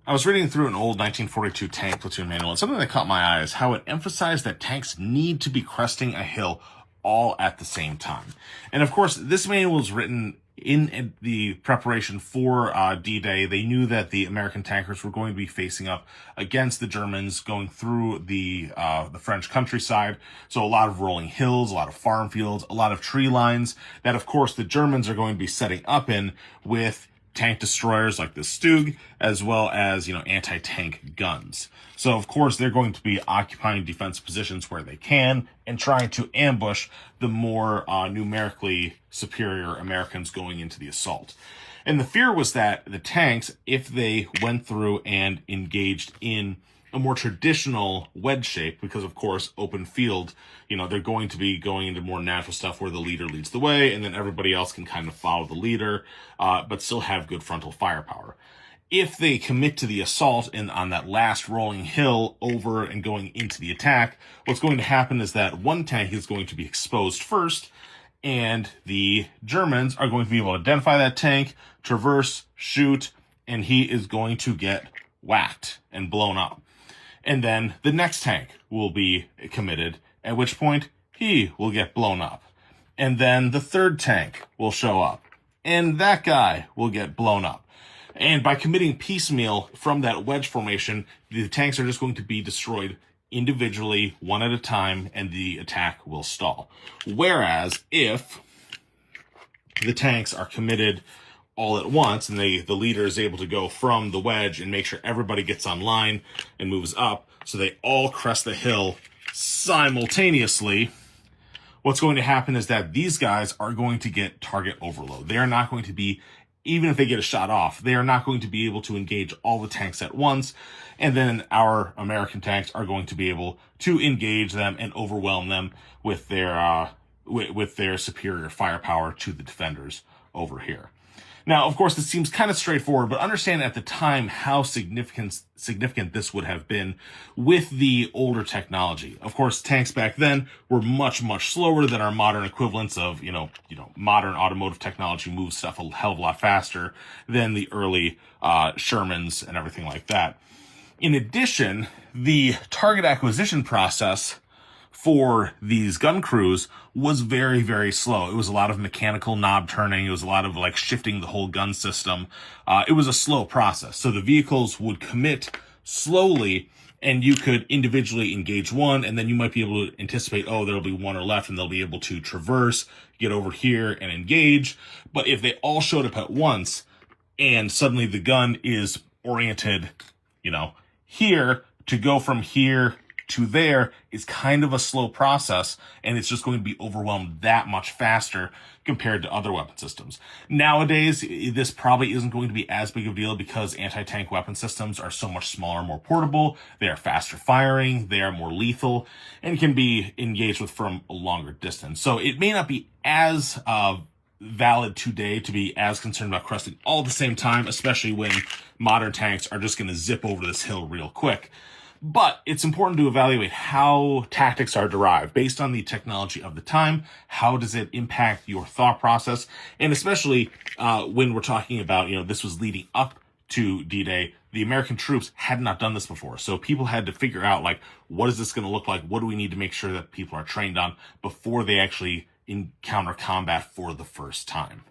I was reading through an old 1942 tank platoon manual, and something that caught my eye is how it emphasized that tanks need to be cresting a hill all at the same time. And of course, this manual was written in the preparation for D-Day. They knew that the American tankers were going to be facing up against the Germans going through the French countryside. So a lot of rolling hills, a lot of farm fields, a lot of tree lines that, of course, the Germans are going to be setting up in with tank destroyers like the Stug, as well as, anti-tank guns. So, of course, they're going to be occupying defensive positions where they can and trying to ambush the more numerically superior Americans going into the assault. And the fear was that the tanks, if they went through and engaged in a more traditional wedge shape, because of course open field, they're going to be going into more natural stuff where the leader leads the way and then everybody else can kind of follow the leader, but still have good frontal firepower. If they commit to the assault and on that last rolling hill over and going into the attack, what's going to happen is that one tank is going to be exposed first, and the Germans are going to be able to identify that tank, traverse, shoot, and he is going to get whacked and blown up. And then the next tank will be committed, at which point he will get blown up. And then the third tank will show up, and that guy will get blown up. And by committing piecemeal from that wedge formation, the tanks are just going to be destroyed individually, one at a time, and the attack will stall. Whereas if the tanks are committed all at once, and the leader is able to go from the wedge and make sure everybody gets on line and moves up, so they all crest the hill simultaneously, what's going to happen is that these guys are going to get target overload. They are not going to be, even if they get a shot off, they are not going to be able to engage all the tanks at once, and then our American tanks are going to be able to engage them and overwhelm them with their superior firepower to the defenders over here. Now, of course, this seems kind of straightforward, but understand at the time how significant this would have been with the older technology. Of course, tanks back then were much, much slower than our modern equivalents of, modern automotive technology moves stuff a hell of a lot faster than the early Shermans and everything like that. In addition, the target acquisition process for these gun crews was very, very slow. It was a lot of mechanical knob turning. It was a lot of shifting the whole gun system. It was a slow process. So the vehicles would commit slowly, and you could individually engage one, and then you might be able to anticipate, there'll be one or left, and they'll be able to traverse, get over here, and engage. But if they all showed up at once, and suddenly the gun is oriented, here, to go from here to there is kind of a slow process, and it's just going to be overwhelmed that much faster compared to other weapon systems. Nowadays, this probably isn't going to be as big of a deal because anti-tank weapon systems are so much smaller, more portable, they are faster firing, they are more lethal, and can be engaged with from a longer distance. So it may not be as valid today to be as concerned about cresting all at the same time, especially when modern tanks are just going to zip over this hill real quick. But it's important to evaluate how tactics are derived based on the technology of the time. How does it impact your thought process? And especially when we're talking about, this was leading up to D-Day, the American troops had not done this before. So people had to figure out, what is this going to look like? What do we need to make sure that people are trained on before they actually encounter combat for the first time?